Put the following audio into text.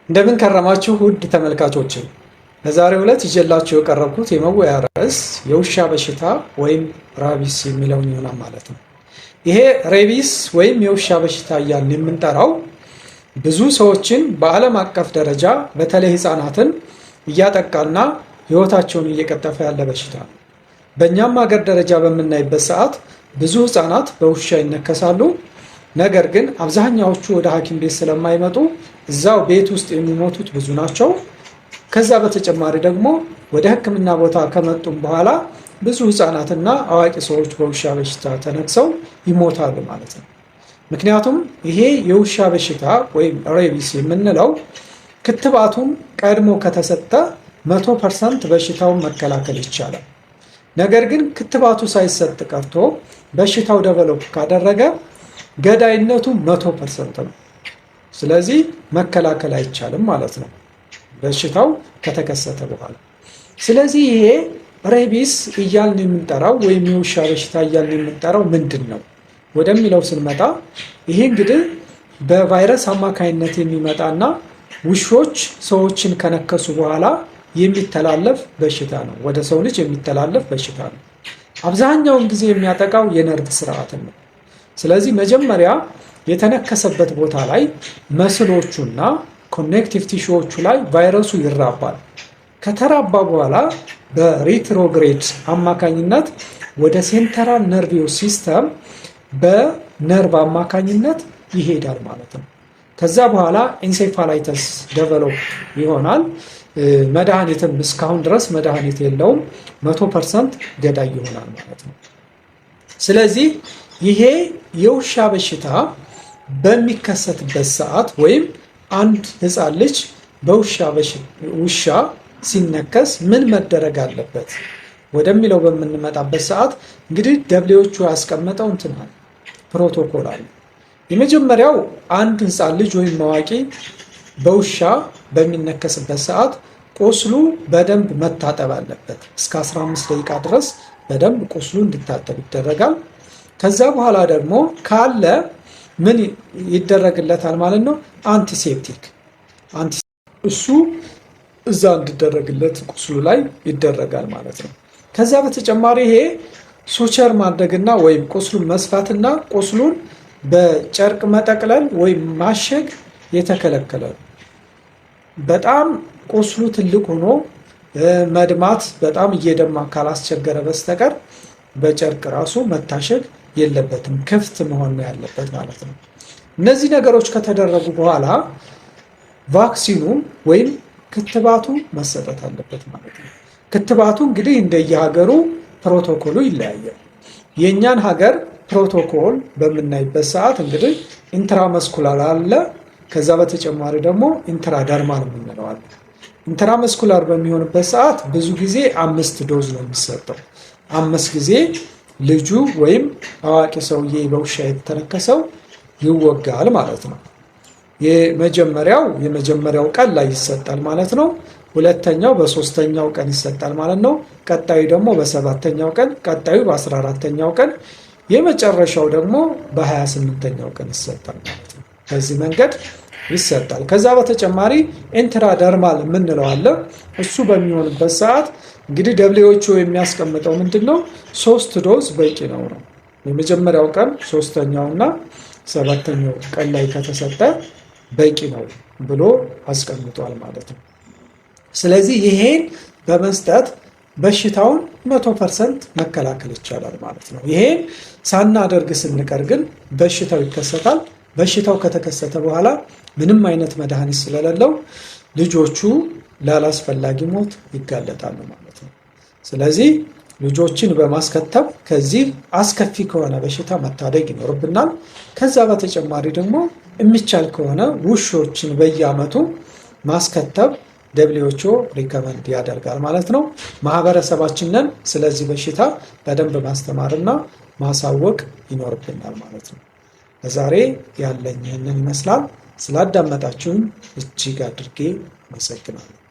እንደምን ከረማችሁ ውድ ተመልካቾች። በዛሬው ዕለት ይዤላችሁ የቀረብኩት የመወያያ ርዕስ የውሻ በሽታ ወይም ራቢስ የሚለውን ይሆናል ማለት ነው። ይሄ ሬቢስ ወይም የውሻ በሽታ እያልን የምንጠራው ብዙ ሰዎችን በዓለም አቀፍ ደረጃ በተለይ ህፃናትን እያጠቃና ህይወታቸውን እየቀጠፈ ያለ በሽታ ነው። በእኛም ሀገር ደረጃ በምናይበት ሰዓት ብዙ ህፃናት በውሻ ይነከሳሉ። ነገር ግን አብዛኛዎቹ ወደ ሐኪም ቤት ስለማይመጡ እዛው ቤት ውስጥ የሚሞቱት ብዙ ናቸው። ከዛ በተጨማሪ ደግሞ ወደ ሕክምና ቦታ ከመጡም በኋላ ብዙ ህፃናትና አዋቂ ሰዎች በውሻ በሽታ ተነክሰው ይሞታሉ ማለት ነው። ምክንያቱም ይሄ የውሻ በሽታ ወይም ሬቢስ የምንለው ክትባቱን ቀድሞ ከተሰጠ 100% በሽታውን መከላከል ይቻላል። ነገር ግን ክትባቱ ሳይሰጥ ቀርቶ በሽታው ደቨሎፕ ካደረገ ገዳይነቱ 100% ነው። ስለዚህ መከላከል አይቻልም ማለት ነው በሽታው ከተከሰተ በኋላ። ስለዚህ ይሄ ሬቢስ እያልን የምንጠራው ወይም የውሻ በሽታ እያልን የምንጠራው ምንድን ነው ወደሚለው ስንመጣ ይሄ እንግዲህ በቫይረስ አማካይነት የሚመጣና ውሾች ሰዎችን ከነከሱ በኋላ የሚተላለፍ በሽታ ነው። ወደ ሰው ልጅ የሚተላለፍ በሽታ ነው። አብዛኛውን ጊዜ የሚያጠቃው የነርቭ ስርዓትን ነው። ስለዚህ መጀመሪያ የተነከሰበት ቦታ ላይ መስሎቹና ኮኔክቲቭ ቲሹዎቹ ላይ ቫይረሱ ይራባል። ከተራባ በኋላ በሪትሮግሬድ አማካኝነት ወደ ሴንትራል ነርቪዮስ ሲስተም በነርቭ አማካኝነት ይሄዳል ማለት ነው። ከዛ በኋላ ኢንሴፋላይተስ ዴቨሎፕ ይሆናል። መድኃኒትም እስካሁን ድረስ መድኃኒት የለውም። 100% ገዳይ ይሆናል ማለት ነው። ስለዚህ ይሄ የውሻ በሽታ በሚከሰትበት ሰዓት ወይም አንድ ህፃን ልጅ ውሻ ሲነከስ ምን መደረግ አለበት ወደሚለው በምንመጣበት ሰዓት እንግዲህ ደብሊዎቹ ያስቀመጠው ፕሮቶኮል አለ። የመጀመሪያው አንድ ህፃን ልጅ ወይም አዋቂ በውሻ በሚነከስበት ሰዓት ቁስሉ በደንብ መታጠብ አለበት። እስከ 15 ደቂቃ ድረስ በደንብ ቁስሉ እንዲታጠብ ይደረጋል። ከዛ በኋላ ደግሞ ካለ ምን ይደረግለታል ማለት ነው? አንቲሴፕቲክ እሱ እዛ እንዲደረግለት ቁስሉ ላይ ይደረጋል ማለት ነው። ከዛ በተጨማሪ ይሄ ሱቸር ማድረግና ወይም ቁስሉን መስፋትና ቁስሉን በጨርቅ መጠቅለል ወይም ማሸግ የተከለከለ ነው። በጣም ቁስሉ ትልቅ ሆኖ መድማት በጣም እየደማ ካላስቸገረ በስተቀር በጨርቅ ራሱ መታሸግ የለበትም። ክፍት መሆን ነው ያለበት ማለት ነው። እነዚህ ነገሮች ከተደረጉ በኋላ ቫክሲኑ ወይም ክትባቱ መሰጠት አለበት ማለት ነው። ክትባቱ እንግዲህ እንደየሀገሩ ፕሮቶኮሉ ይለያያል። የእኛን ሀገር ፕሮቶኮል በምናይበት ሰዓት እንግዲህ ኢንትራመስኩላር አለ። ከዛ በተጨማሪ ደግሞ ኢንትራደርማል የምንለው አለ። ኢንትራመስኩላር በሚሆንበት ሰዓት ብዙ ጊዜ 5 ዶዝ ነው የሚሰጠው። 5 ጊዜ ልጁ ወይም አዋቂ ሰውዬ በውሻ የተነከሰው ይወጋል ማለት ነው። የመጀመሪያው ቀን ላይ ይሰጣል ማለት ነው። ሁለተኛው በ3ኛው ቀን ይሰጣል ማለት ነው። ቀጣዩ ደግሞ በ7ኛው ቀን፣ ቀጣዩ በ14ኛው ቀን፣ የመጨረሻው ደግሞ በ28ኛው ቀን ይሰጣል ማለት ነው። በዚህ መንገድ ይሰጣል። ከዛ በተጨማሪ ኢንትራደርማል የምንለው አለ። እሱ በሚሆንበት ሰዓት እንግዲህ ደብሊዎቹ የሚያስቀምጠው ምንድነው? 3 ዶዝ በቂ ነው። የመጀመሪያው ቀን 3ኛውና 7ኛው ቀን ላይ ከተሰጠ በቂ ነው ብሎ አስቀምጧል ማለት ነው። ስለዚህ ይሄን በመስጠት በሽታውን 100% መከላከል ይቻላል ማለት ነው። ይሄን ሳናደርግ ስንቀር ግን በሽታው ይከሰታል። በሽታው ከተከሰተ በኋላ ምንም አይነት መድኃኒት ስለሌለው ልጆቹ ላላስፈላጊ ሞት ይጋለጣሉ ማለት ነው። ስለዚህ ልጆችን በማስከተብ ከዚህ አስከፊ ከሆነ በሽታ መታደግ ይኖርብናል። ከዛ በተጨማሪ ደግሞ የሚቻል ከሆነ ውሾችን በየዓመቱ ማስከተብ ደብሊውኤችኦ ሪከመንድ ያደርጋል ማለት ነው። ማህበረሰባችንን ስለዚህ በሽታ በደንብ ማስተማርና ማሳወቅ ይኖርብናል ማለት ነው። ለዛሬ ያለኝ ይህንን ይመስላል። ስላዳመጣችሁን እጅግ አድርጌ አመሰግናለሁ።